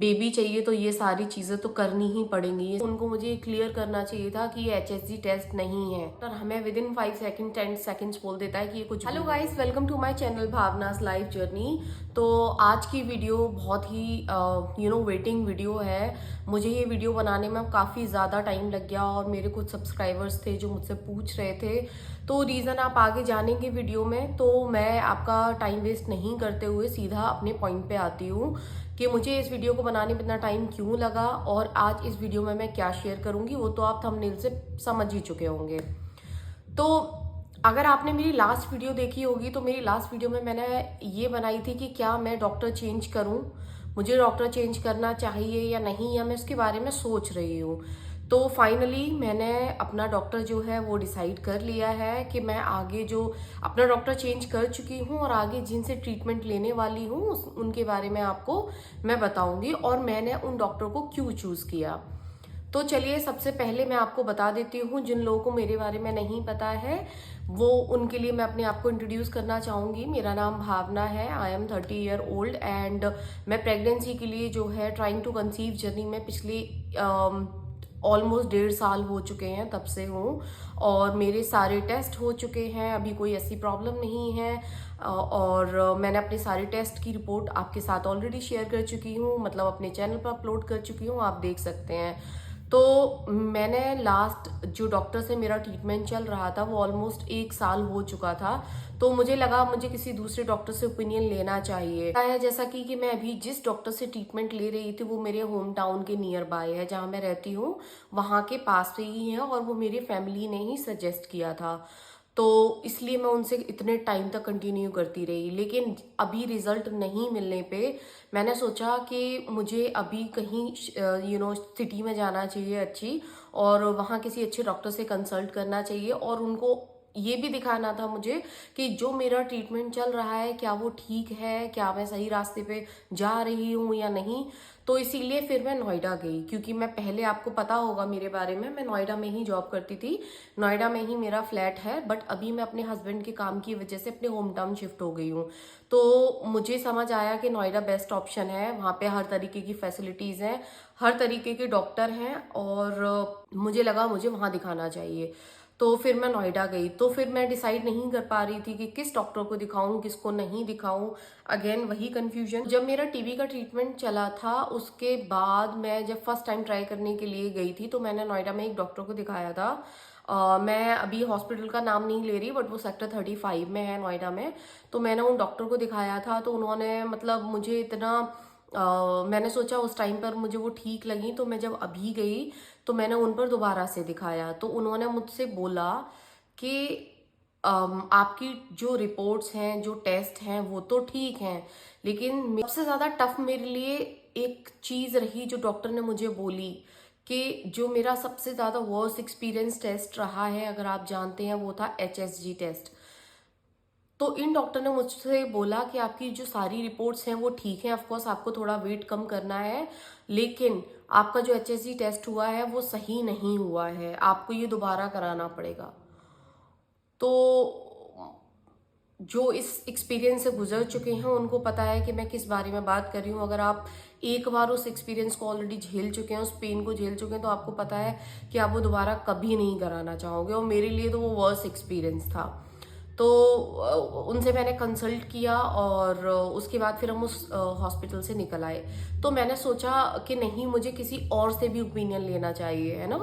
Baby चाहिए तो ये सारी चीज़ें तो करनी ही पड़ेंगी। उनको मुझे क्लियर करना चाहिए था कि ये एचएसजी टेस्ट नहीं है, पर हमें विद इन 5 सेकंड 10 सेकंड्स बोल देता है कि ये कुछ। Hello guys, welcome to my channel Bhavna's life journey. तो आज की वीडियो बहुत ही वेटिंग वीडियो है। मुझे ये वीडियो बनाने में काफ़ी ज़्यादा टाइम लग गया और मेरे कुछ सब्सक्राइबर्स थे जो मुझसे पूछ रहे थे, तो रीज़न आप आगे जानेंगे वीडियो में। तो मैं आपका टाइम वेस्ट नहीं करते हुए सीधा अपने पॉइंट पे आती हूँ कि मुझे इस वीडियो को बनाने में इतना टाइम क्यों लगा और आज इस वीडियो में मैं क्या शेयर करूंगी वो तो आप थंबनेल से समझ ही चुके होंगे। तो अगर आपने मेरी लास्ट वीडियो देखी होगी तो मेरी लास्ट वीडियो में मैंने ये बनाई थी कि क्या मैं डॉक्टर चेंज करूं, मुझे डॉक्टर चेंज करना चाहिए या नहीं, या मैं इसके बारे में सोच रही हूँ। तो फाइनली मैंने अपना डॉक्टर जो है वो डिसाइड कर लिया है कि मैं आगे जो अपना डॉक्टर चेंज कर चुकी हूँ और आगे जिनसे ट्रीटमेंट लेने वाली हूँ उनके बारे में आपको मैं बताऊंगी और मैंने उन डॉक्टर को क्यों चूज़ किया। तो चलिए सबसे पहले मैं आपको बता देती हूँ, जिन लोगों को मेरे बारे में नहीं पता है वो उनके लिए मैं अपने आप को इंट्रोड्यूस करना चाहूँगी। मेरा नाम भावना है, I am 30 year old and मैं प्रेगनेंसी के लिए जो है ट्राइंग टू कंसीव जर्नी में पिछले ऑलमोस्ट 1.5 साल हो चुके हैं, तब से हूँ और मेरे सारे टेस्ट हो चुके हैं। अभी कोई ऐसी प्रॉब्लम नहीं है और मैंने अपने सारे टेस्ट की रिपोर्ट आपके साथ ऑलरेडी शेयर कर चुकी हूँ, मतलब अपने चैनल पर अपलोड कर चुकी हूँ, आप देख सकते हैं। तो मैंने लास्ट जो डॉक्टर से मेरा ट्रीटमेंट चल रहा था वो ऑलमोस्ट 1 साल हो चुका था, तो मुझे लगा मुझे किसी दूसरे डॉक्टर से ओपिनियन लेना चाहिए है। जैसा कि मैं अभी जिस डॉक्टर से ट्रीटमेंट ले रही थी वो मेरे होम टाउन के नियर बाय है, जहाँ मैं रहती हूँ वहाँ के पास से ही है और वो मेरी फैमिली ने ही सजेस्ट किया था, तो इसलिए मैं उनसे इतने टाइम तक कंटिन्यू करती रही। लेकिन अभी रिजल्ट नहीं मिलने पे मैंने सोचा कि मुझे अभी कहीं सिटी में जाना चाहिए अच्छी, और वहाँ किसी अच्छे डॉक्टर से कंसल्ट करना चाहिए और उनको ये भी दिखाना था मुझे कि जो मेरा ट्रीटमेंट चल रहा है क्या वो ठीक है, क्या मैं सही रास्ते पे जा रही हूँ या नहीं। तो इसीलिए फिर मैं नोएडा गई, क्योंकि मैं पहले, आपको पता होगा मेरे बारे में, मैं नोएडा में ही जॉब करती थी, नोएडा में ही मेरा फ्लैट है, बट अभी मैं अपने हस्बैंड के काम की वजह से अपने होम टाउन शिफ्ट हो गई हूँ। तो मुझे समझ आया कि नोएडा बेस्ट ऑप्शन है, वहाँ पे हर तरीके की फैसिलिटीज़ हैं, हर तरीके के डॉक्टर हैं और मुझे लगा मुझे वहाँ दिखाना चाहिए। तो फिर मैं नोएडा गई, तो फिर मैं डिसाइड नहीं कर पा रही थी कि किस डॉक्टर को दिखाऊं किसको नहीं दिखाऊं, अगेन वही कंफ्यूजन। जब मेरा टीबी का ट्रीटमेंट चला था उसके बाद मैं जब फर्स्ट टाइम ट्राई करने के लिए गई थी तो मैंने नोएडा में एक डॉक्टर को दिखाया था। मैं अभी हॉस्पिटल का नाम नहीं ले रही, बट वो सेक्टर 35 में है नोएडा में। तो मैंने उन डॉक्टर को दिखाया था, तो उन्होंने मतलब मुझे इतना मैंने सोचा उस टाइम पर मुझे वो ठीक लगी, तो मैं जब अभी गई तो मैंने उन पर दोबारा से दिखाया, तो उन्होंने मुझसे बोला कि आपकी जो रिपोर्ट्स हैं, जो टेस्ट हैं वो तो ठीक हैं, लेकिन सबसे ज़्यादा टफ मेरे लिए एक चीज़ रही जो डॉक्टर ने मुझे बोली कि जो मेरा सबसे ज़्यादा वर्स्ट एक्सपीरियंस टेस्ट रहा है, अगर आप जानते हैं, वो था एचएसजी टेस्ट। तो इन डॉक्टर ने मुझसे बोला कि आपकी जो सारी रिपोर्ट्स हैं वो ठीक है, ऑफकोर्स आपको थोड़ा वेट कम करना है, लेकिन आपका जो एचएसजी टेस्ट हुआ है वो सही नहीं हुआ है, आपको ये दोबारा कराना पड़ेगा। तो जो इस एक्सपीरियंस से गुजर चुके हैं उनको पता है कि मैं किस बारे में बात कर रही हूँ। अगर आप एक बार उस एक्सपीरियंस को ऑलरेडी झेल चुके हैं, उस पेन को झेल चुके हैं, तो आपको पता है कि आप वो दोबारा कभी नहीं कराना चाहोगे, और मेरे लिए तो वो वर्स्ट एक्सपीरियंस था। तो उनसे मैंने कंसल्ट किया और उसके बाद फिर हम उस हॉस्पिटल से निकल आए। तो मैंने सोचा कि नहीं, मुझे किसी और से भी ओपिनियन लेना चाहिए, है ना,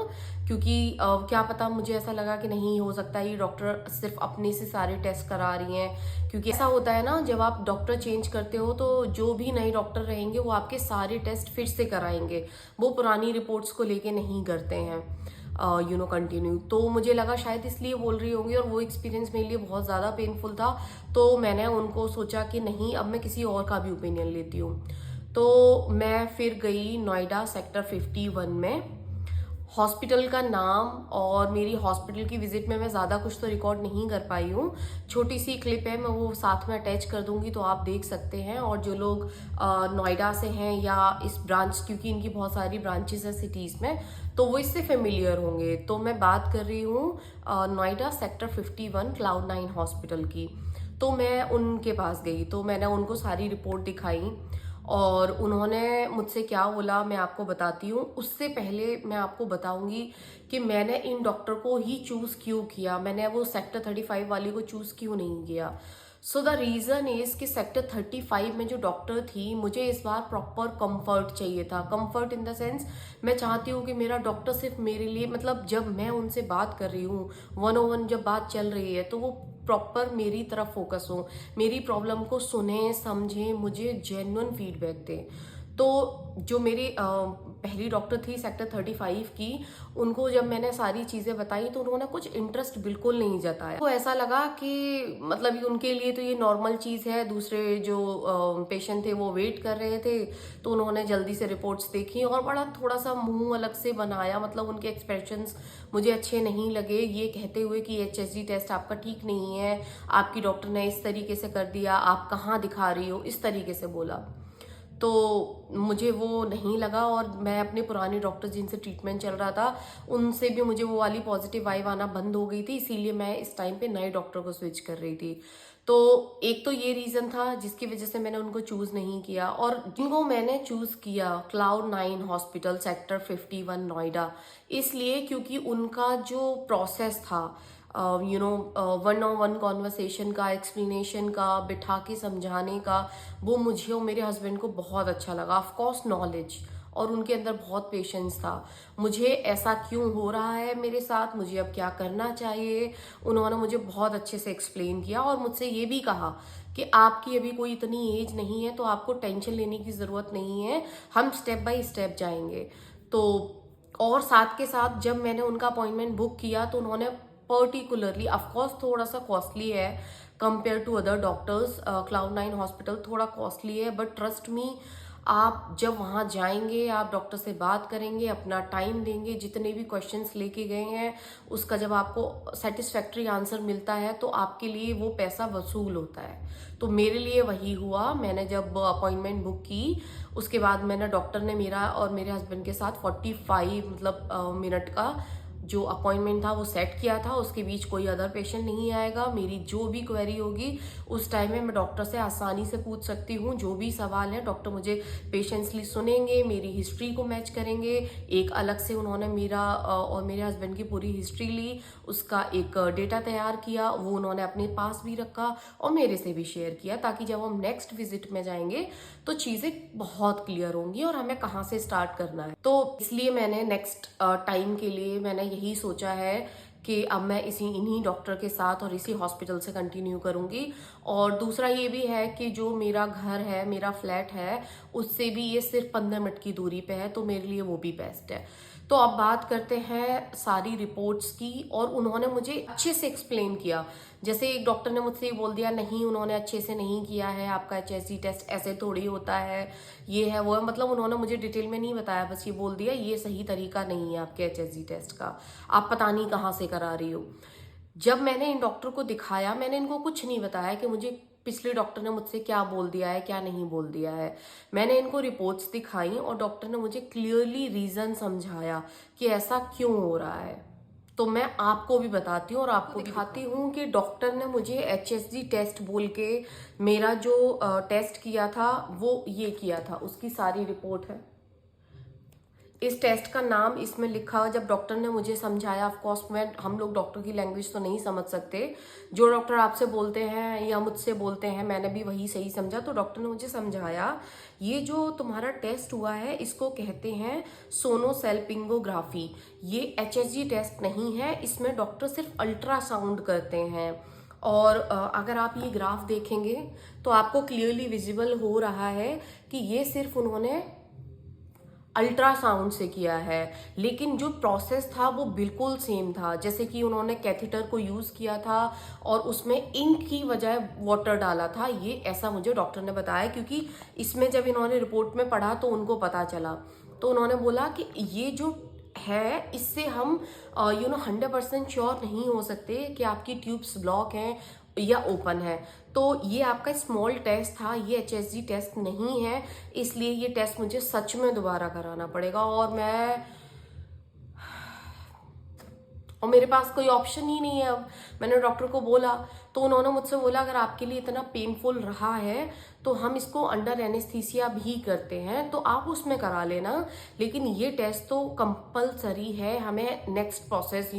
क्योंकि क्या पता, मुझे ऐसा लगा कि नहीं हो सकता ये डॉक्टर सिर्फ अपने से सारे टेस्ट करा रही हैं, क्योंकि ऐसा होता है ना, जब आप डॉक्टर चेंज करते हो तो जो भी नए डॉक्टर रहेंगे वो आपके सारे टेस्ट फिर से कराएंगे, वो पुरानी रिपोर्ट्स को लेके नहीं करते हैं कंटिन्यू। तो मुझे लगा शायद इसलिए बोल रही होंगी, और वो एक्सपीरियंस मेरे लिए बहुत ज़्यादा पेनफुल था, तो मैंने उनको सोचा कि नहीं, अब मैं किसी और का भी ओपिनियन लेती हूँ। तो मैं फिर गई नोएडा सेक्टर 51 में। हॉस्पिटल का नाम और मेरी हॉस्पिटल की विजिट में मैं ज़्यादा कुछ तो रिकॉर्ड नहीं कर पाई हूँ, छोटी सी क्लिप है, मैं वो साथ में अटैच कर दूंगी तो आप देख सकते हैं। और जो लोग नोएडा से हैं या इस ब्रांच, क्योंकि इनकी बहुत सारी ब्रांचेस हैं सिटीज़ में, तो वो इससे फेमिलियर होंगे। तो मैं बात कर रही हूँ नोएडा सेक्टर 51 Cloud9 हॉस्पिटल की। तो मैं उनके पास गई, तो मैंने उनको सारी रिपोर्ट दिखाई और उन्होंने मुझसे क्या बोला मैं आपको बताती हूँ। उससे पहले मैं आपको बताऊंगी कि मैंने इन डॉक्टर को ही चूज़ क्यों किया, मैंने वो सेक्टर 35 वाली को चूज़ क्यों नहीं किया। सो द रीज़न इज़ कि सेक्टर 35 में जो डॉक्टर थी, मुझे इस बार प्रॉपर कंफर्ट चाहिए था। कंफर्ट इन द सेंस, मैं चाहती हूँ कि मेरा डॉक्टर सिर्फ मेरे लिए, मतलब जब मैं उनसे बात कर रही हूँ, 101 जब बात चल रही है, तो वो प्रॉपर मेरी तरफ फोकस हो, मेरी प्रॉब्लम को सुने समझें, मुझे जेन्युइन फीडबैक दें। तो जो मेरी पहली डॉक्टर थी सेक्टर 35 की, उनको जब मैंने सारी चीज़ें बताई तो उन्होंने कुछ इंटरेस्ट बिल्कुल नहीं जताया। तो ऐसा लगा कि मतलब ये उनके लिए तो ये नॉर्मल चीज़ है, दूसरे जो पेशेंट थे वो वेट कर रहे थे, तो उन्होंने जल्दी से रिपोर्ट्स देखी और बड़ा थोड़ा सा मुंह अलग से बनाया, मतलब उनके एक्सप्रेशंस मुझे अच्छे नहीं लगे, ये कहते हुए कि HSG टेस्ट आपका ठीक नहीं है, आपकी डॉक्टर ने इस तरीके से कर दिया, आप कहाँ दिखा रही हो, इस तरीके से बोला। तो मुझे वो नहीं लगा और मैं अपने पुराने डॉक्टर जिनसे ट्रीटमेंट चल रहा था उनसे भी मुझे वो वाली पॉजिटिव वाइब आना बंद हो गई थी, इसीलिए मैं इस टाइम पे नए डॉक्टर को स्विच कर रही थी। तो एक तो ये रीज़न था जिसकी वजह से मैंने उनको चूज़ नहीं किया। और जिनको मैंने चूज़ किया Cloud9 हॉस्पिटल सेक्टर 51 नोएडा, इसलिए क्योंकि उनका जो प्रोसेस था, वन ऑन वन कॉन्वर्सेशन का, एक्सप्लेनेशन का, बिठा के समझाने का, वो मुझे और मेरे हस्बैंड को बहुत अच्छा लगा। ऑफ कोर्स नॉलेज, और उनके अंदर बहुत पेशेंस था। मुझे ऐसा क्यों हो रहा है मेरे साथ, मुझे अब क्या करना चाहिए, उन्होंने मुझे बहुत अच्छे से एक्सप्लेन किया और मुझसे ये भी कहा कि आपकी अभी कोई इतनी एज नहीं है तो आपको टेंशन लेने की ज़रूरत नहीं है, हम स्टेप बाय स्टेप जाएंगे। तो और साथ के साथ जब मैंने उनका अपॉइंटमेंट बुक किया तो उन्होंने पर्टिकुलरली, ऑफकोर्स थोड़ा सा कॉस्टली है compare to other doctors, Cloud9 hospital थोड़ा कॉस्टली है, बट ट्रस्ट मी, आप जब वहाँ जाएंगे, आप डॉक्टर से बात करेंगे, अपना टाइम देंगे, जितने भी क्वेश्चंस लेके गए हैं उसका जब आपको सेटिस्फैक्ट्री आंसर मिलता है तो आपके लिए वो पैसा वसूल होता है। तो मेरे लिए वही हुआ। मैंने जब अपॉइंटमेंट बुक की उसके बाद मैंने, डॉक्टर ने मेरा और मेरे हस्बैंड के साथ 45 मिनट का जो अपॉइंटमेंट था वो सेट किया था। उसके बीच कोई अदर पेशेंट नहीं आएगा, मेरी जो भी क्वेरी होगी उस टाइम में मैं डॉक्टर से आसानी से पूछ सकती हूँ। जो भी सवाल है डॉक्टर मुझे पेशेंसली सुनेंगे, मेरी हिस्ट्री को मैच करेंगे। एक अलग से उन्होंने मेरा और मेरे हस्बैंड की पूरी हिस्ट्री ली, उसका एक डेटा तैयार किया, वो उन्होंने अपने पास भी रखा और मेरे से भी शेयर किया, ताकि जब हम नेक्स्ट विजिट में जाएंगे तो चीज़ें बहुत क्लियर होंगी और हमें कहाँ से स्टार्ट करना है। तो इसलिए मैंने नेक्स्ट टाइम के लिए मैंने यही सोचा है कि अब मैं इन्हीं डॉक्टर के साथ और इसी हॉस्पिटल से कंटिन्यू करूँगी। और दूसरा ये भी है कि जो मेरा घर है, मेरा फ्लैट है, उससे भी ये सिर्फ 15 मिनट की दूरी पे है, तो मेरे लिए वो भी बेस्ट है। तो अब बात करते हैं सारी रिपोर्ट्स की, और उन्होंने मुझे अच्छे से एक्सप्लेन किया। जैसे एक डॉक्टर ने मुझसे ये बोल दिया, नहीं उन्होंने अच्छे से नहीं किया है, आपका HSG टेस्ट ऐसे थोड़ी होता है, ये है वो है, मतलब उन्होंने मुझे डिटेल में नहीं बताया, बस ये बोल दिया ये सही तरीका नहीं है आपके HSG टेस्ट का, आप पता नहीं कहाँ से करा रही हो। जब मैंने इन डॉक्टर को दिखाया, मैंने इनको कुछ नहीं बताया कि मुझे पिछले डॉक्टर ने मुझसे क्या बोल दिया है, क्या नहीं बोल दिया है। मैंने इनको रिपोर्ट्स दिखाई और डॉक्टर ने मुझे क्लियरली रीज़न समझाया कि ऐसा क्यों हो रहा है। तो मैं आपको भी बताती हूँ और आपको दिखाती हूँ कि डॉक्टर ने मुझे HSG टेस्ट बोल के मेरा जो टेस्ट किया था वो ये किया था, उसकी सारी रिपोर्ट है। इस टेस्ट का नाम इसमें लिखा हुआ, जब डॉक्टर ने मुझे समझाया, ऑफ कोर्स हम लोग डॉक्टर की लैंग्वेज तो नहीं समझ सकते, जो डॉक्टर आपसे बोलते हैं या मुझसे बोलते हैं मैंने भी वही सही समझा। तो डॉक्टर ने मुझे समझाया, ये जो तुम्हारा टेस्ट हुआ है इसको कहते हैं सोनोसेल्पिंगोग्राफी, ये HSG टेस्ट नहीं है, इसमें डॉक्टर सिर्फ अल्ट्रासाउंड करते हैं। और अगर आप ये ग्राफ देखेंगे तो आपको क्लियरली विजिबल हो रहा है कि ये सिर्फ उन्होंने अल्ट्रासाउंड से किया है, लेकिन जो प्रोसेस था वो बिल्कुल सेम था। जैसे कि उन्होंने कैथेटर को यूज़ किया था और उसमें इंक की बजाय वाटर डाला था, ये ऐसा मुझे डॉक्टर ने बताया, क्योंकि इसमें जब इन्होंने रिपोर्ट में पढ़ा तो उनको पता चला। तो उन्होंने बोला कि ये जो है इससे हम 100% श्योर नहीं हो सकते कि आपकी ट्यूब्स ब्लॉक हैं या ओपन है। तो ये आपका स्मॉल टेस्ट था, ये HSG टेस्ट नहीं है, इसलिए ये टेस्ट मुझे सच में दोबारा कराना पड़ेगा। और मेरे पास कोई ऑप्शन ही नहीं है। अब मैंने डॉक्टर को बोला तो उन्होंने मुझसे बोला, अगर आपके लिए इतना पेनफुल रहा है तो हम इसको अंडर एनेस्थीसिया भी करते हैं, तो आप उसमें करा लेना। लेकिन ये टेस्ट तो कंपलसरी है हमें नेक्स्ट प्रोसेस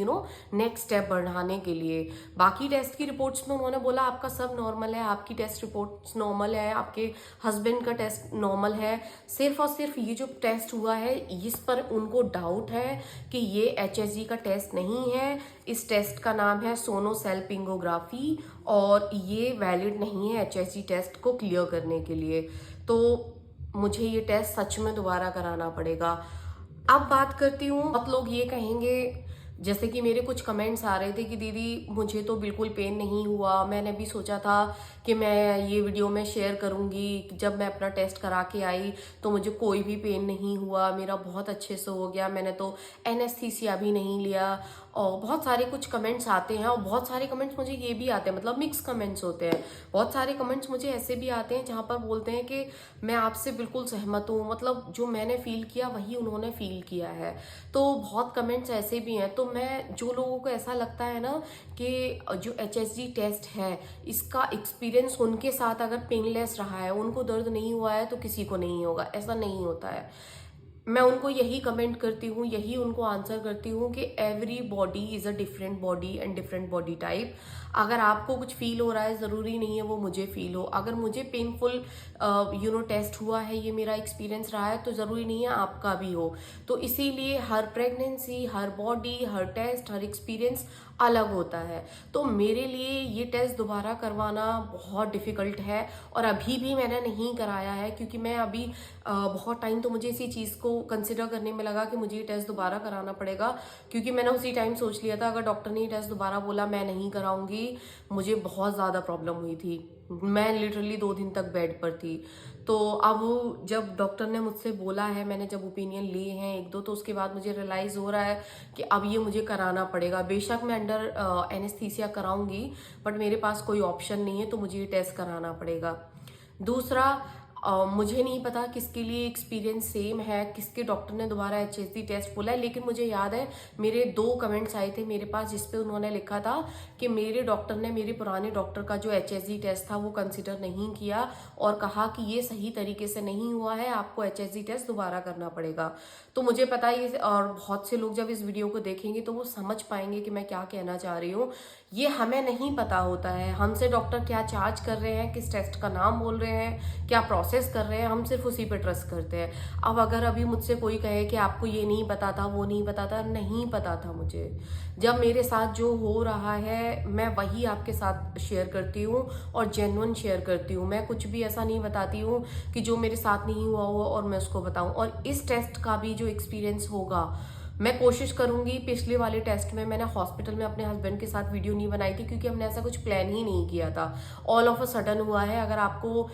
नेक्स्ट स्टेप बढ़ाने के लिए। बाकी टेस्ट की रिपोर्ट्स में उन्होंने बोला आपका सब नॉर्मल है, आपकी टेस्ट रिपोर्ट्स नॉर्मल है, आपके हस्बैंड का टेस्ट नॉर्मल है। सिर्फ और सिर्फ ये जो टेस्ट हुआ है इस पर उनको डाउट है कि ये HSG का टेस्ट नहीं है। इस टेस्ट का नाम है सोनोसेल्पिंगोग्राफी और ये वैलिड नहीं है HSG टेस्ट को क्लियर करने के लिए। तो मुझे ये टेस्ट सच में दोबारा कराना पड़ेगा। अब बात करती हूँ, बहुत लोग ये कहेंगे, जैसे कि मेरे कुछ कमेंट्स आ रहे थे कि दीदी मुझे तो बिल्कुल पेन नहीं हुआ। मैंने भी सोचा था कि मैं ये वीडियो में शेयर करूँगी, जब मैं अपना टेस्ट करा के आई तो मुझे कोई भी पेन नहीं हुआ, मेरा बहुत अच्छे से हो गया, मैंने तो एनेस्थीसिया भी नहीं लिया। और बहुत सारे कुछ कमेंट्स आते हैं और बहुत सारे कमेंट्स मुझे ये भी आते हैं, मतलब मिक्स कमेंट्स होते हैं। बहुत सारे कमेंट्स मुझे ऐसे भी आते हैं जहाँ पर बोलते हैं कि मैं आपसे बिल्कुल सहमत हूँ, मतलब जो मैंने फील किया वही उन्होंने फील किया है। तो बहुत कमेंट्स ऐसे भी हैं। तो मैं, जो लोगों को ऐसा लगता है ना कि जो HSG टेस्ट है इसका एक्सपीरियंस उनके साथ अगर पेनलेस रहा है, उनको दर्द नहीं हुआ है, तो किसी को नहीं होगा, ऐसा नहीं होता है। मैं उनको यही कमेंट करती हूँ, यही उनको आंसर करती हूँ कि every body is a different body and different body type. अगर आपको कुछ फील हो रहा है, ज़रूरी नहीं है वो मुझे फील हो। अगर मुझे पेनफुल टेस्ट हुआ है, ये मेरा एक्सपीरियंस रहा है, तो ज़रूरी नहीं है आपका भी हो। तो इसीलिए हर प्रेगनेंसी, हर बॉडी, हर टेस्ट, हर एक्सपीरियंस अलग होता है। तो मेरे लिए ये टेस्ट दोबारा करवाना बहुत डिफ़िकल्ट है और अभी भी मैंने नहीं कराया है, क्योंकि मैं अभी बहुत टाइम तो मुझे इसी चीज़ को कंसिडर करने में लगा कि मुझे ये टेस्ट दोबारा कराना पड़ेगा। क्योंकि मैंने उसी टाइम सोच लिया था अगर डॉक्टर ने ये टेस्ट दोबारा बोला मैं नहीं कराऊंगी, मुझे बहुत ज़्यादा प्रॉब्लम हुई थी, मैं लिटरली 2 दिन तक बेड पर थी। तो अब जब डॉक्टर ने मुझसे बोला है, मैंने जब ओपिनियन लिए हैं 1-2, तो उसके बाद मुझे रियलाइज़ हो रहा है कि अब ये मुझे कराना पड़ेगा। बेशक मैं अंडर एनेस्थीसिया कराऊंगी, बट मेरे पास कोई ऑप्शन नहीं है, तो मुझे ये टेस्ट कराना पड़ेगा। दूसरा, मुझे नहीं पता किसके लिए एक्सपीरियंस सेम है, किसके डॉक्टर ने दोबारा HSG टेस्ट बोला है, लेकिन मुझे याद है मेरे 2 कमेंट्स आए थे मेरे पास जिस पे उन्होंने लिखा था कि मेरे डॉक्टर ने मेरे पुराने डॉक्टर का जो HSG टेस्ट था वो कंसिडर नहीं किया और कहा कि ये सही तरीके से नहीं हुआ है, आपको HSG टेस्ट दोबारा करना पड़ेगा। तो मुझे पता है, और बहुत से लोग जब इस वीडियो को देखेंगे तो वो समझ पाएंगे कि मैं क्या कहना चाह रही हूँ। ये हमें नहीं पता होता है, हमसे डॉक्टर क्या चार्ज कर रहे हैं, किस टेस्ट का नाम बोल रहे हैं, क्या प्रोसेस कर रहे हैं, हम सिर्फ उसी पे ट्रस्ट करते हैं। अब अगर अभी मुझसे कोई कहे कि आपको ये नहीं पता था, वो नहीं पता था, नहीं पता था मुझे। जब मेरे साथ जो हो रहा है मैं वही आपके साथ शेयर करती हूँ और जेन्युइन शेयर करती हूँ। मैं कुछ भी ऐसा नहीं बताती हूँ कि जो मेरे साथ नहीं हुआ हो और मैं उसको बताऊँ। और इस टेस्ट का भी जो एक्सपीरियंस होगा, मैं कोशिश करूंगी। पिछले वाले टेस्ट में मैंने हॉस्पिटल में अपने हस्बैंड के साथ वीडियो नहीं बनाई थी, क्योंकि हमने ऐसा कुछ प्लान ही नहीं किया था, ऑल ऑफ अ सडन हुआ है। अगर आपको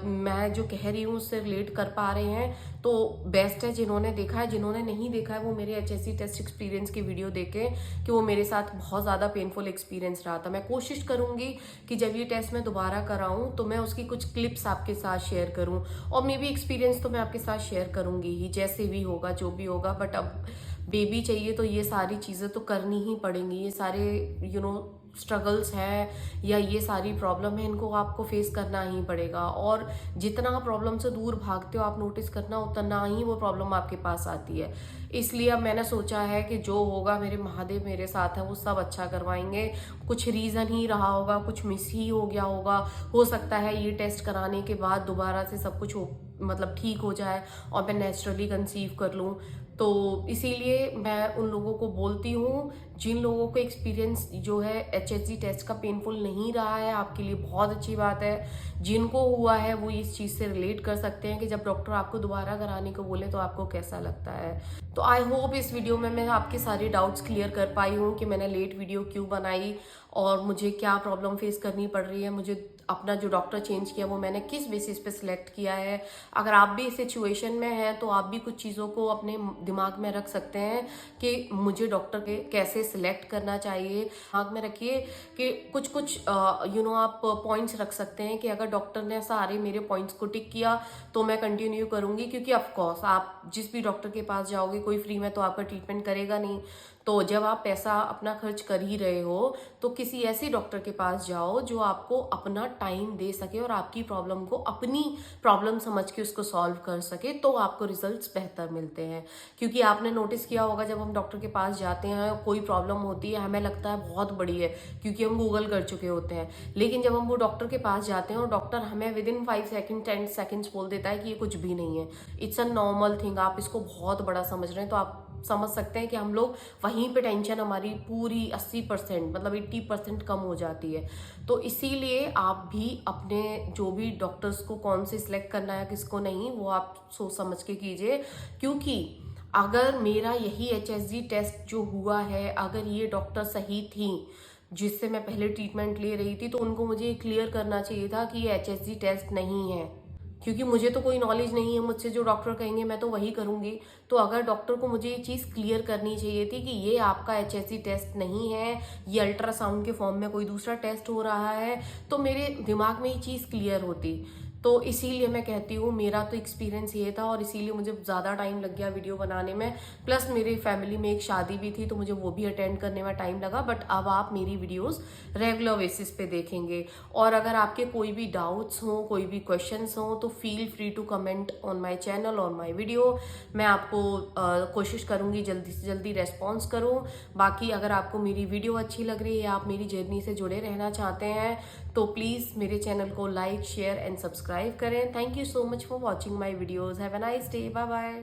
मैं जो कह रही हूँ उससे रिलेट कर पा रहे हैं तो बेस्ट है। जिन्होंने देखा है, जिन्होंने नहीं देखा है वो मेरे HSG टेस्ट एक्सपीरियंस की वीडियो देखें, कि वो मेरे साथ बहुत ज़्यादा पेनफुल एक्सपीरियंस रहा था। मैं कोशिश करूंगी कि जब ये टेस्ट मैं दोबारा कराऊं तो मैं उसकी कुछ क्लिप्स आपके साथ शेयर करूं, और मे बी एक्सपीरियंस तो मैं आपके साथ शेयर करूंगी ही, जैसे भी होगा, जो भी होगा। बट अब बेबी चाहिए तो ये सारी चीज़ें तो करनी ही पड़ेंगी। ये सारे स्ट्रगल्स हैं या ये सारी प्रॉब्लम है, इनको आपको फेस करना ही पड़ेगा। और जितना प्रॉब्लम से दूर भागते हो आप, नोटिस करना, उतना ही वो प्रॉब्लम आपके पास आती है। इसलिए अब मैंने सोचा है कि जो होगा, मेरे महादेव मेरे साथ है, वो सब अच्छा करवाएंगे। कुछ रीज़न ही रहा होगा, कुछ मिस ही हो गया होगा, हो सकता है ये टेस्ट कराने के बाद दोबारा से सब कुछ मतलब ठीक हो जाए और मैं नेचुरली कंसीव कर लूँ। तो इसीलिए मैं उन लोगों को बोलती हूँ, जिन लोगों को एक्सपीरियंस जो है HSG टेस्ट का पेनफुल नहीं रहा है, आपके लिए बहुत अच्छी बात है। जिनको हुआ है वो इस चीज़ से रिलेट कर सकते हैं कि जब डॉक्टर आपको दोबारा कराने को बोले तो आपको कैसा लगता है। तो आई होप इस वीडियो में मैं आपके सारे डाउट्स क्लियर कर पाई हूँ कि मैंने लेट वीडियो क्यों बनाई और मुझे क्या प्रॉब्लम फेस करनी पड़ रही है, मुझे अपना जो डॉक्टर चेंज किया वो मैंने किस बेसिस पे सिलेक्ट किया है। अगर आप भी इस सिचुएशन में हैं तो आप भी कुछ चीज़ों को अपने दिमाग में रख सकते हैं कि मुझे डॉक्टर के कैसे सिलेक्ट करना चाहिए। दिमाग में रखिए कि कुछ कुछ आप पॉइंट्स रख सकते हैं कि अगर डॉक्टर ने सारे मेरे पॉइंट्स को टिक किया तो मैं कंटिन्यू करूँगी, क्योंकि ऑफकोर्स आप जिस भी डॉक्टर के पास जाओगे कोई फ्री में तो आपका ट्रीटमेंट करेगा नहीं। तो जब आप पैसा अपना खर्च कर ही रहे हो तो किसी ऐसे डॉक्टर के पास जाओ जो आपको अपना टाइम दे सके और आपकी प्रॉब्लम को अपनी प्रॉब्लम समझ के उसको सॉल्व कर सके, तो आपको रिजल्ट्स बेहतर मिलते हैं। क्योंकि आपने नोटिस किया होगा, जब हम डॉक्टर के पास जाते हैं, कोई प्रॉब्लम होती है, हमें लगता है बहुत बड़ी है क्योंकि हम गूगल कर चुके होते हैं, लेकिन जब हम वो डॉक्टर के पास जाते हैं और डॉक्टर हमें विद इन 5 सेकंड 10 सेकंड्स बोल देता है कि ये कुछ भी नहीं है, इट्स अ नॉर्मल थिंग, आप इसको बहुत बड़ा समझ रहे हैं, तो आप समझ सकते हैं कि हम लोग वहीं पे टेंशन हमारी पूरी 80% मतलब 80% कम हो जाती है। तो इसीलिए आप भी अपने जो भी डॉक्टर्स को कौन से सिलेक्ट करना है किसको नहीं, वो आप सोच समझ के कीजिए। क्योंकि अगर मेरा यही HSG टेस्ट जो हुआ है, अगर ये डॉक्टर सही थी जिससे मैं पहले ट्रीटमेंट ले रही थी, तो उनको मुझे क्लियर करना चाहिए था कि ये HSG टेस्ट नहीं है। क्योंकि मुझे तो कोई नॉलेज नहीं है, मुझसे जो डॉक्टर कहेंगे मैं तो वही करूंगी। तो अगर डॉक्टर को मुझे ये चीज़ क्लियर करनी चाहिए थी कि ये आपका HSG टेस्ट नहीं है, ये अल्ट्रासाउंड के फॉर्म में कोई दूसरा टेस्ट हो रहा है, तो मेरे दिमाग में ये चीज़ क्लियर होती। तो इसीलिए मैं कहती हूँ, मेरा तो एक्सपीरियंस ये था और इसीलिए मुझे ज़्यादा टाइम लग गया वीडियो बनाने में। प्लस मेरी फैमिली में एक शादी भी थी, तो मुझे वो भी अटेंड करने में टाइम लगा। बट अब आप मेरी वीडियोस रेगुलर बेसिस पे देखेंगे। और अगर आपके कोई भी डाउट्स हों, कोई भी क्वेश्चंस हों, तो feel free to comment on my channel, on my video. मैं आपको कोशिश करूँगी जल्दी से जल्दी रेस्पॉन्स करूँ। बाकी अगर आपको मेरी वीडियो अच्छी लग रही है, आप मेरी जर्नी से जुड़े रहना चाहते हैं, तो प्लीज़ मेरे चैनल को लाइक, शेयर एंड सब्सक्राइब करें। Thank you so much for watching my videos. Have a nice day. Bye bye.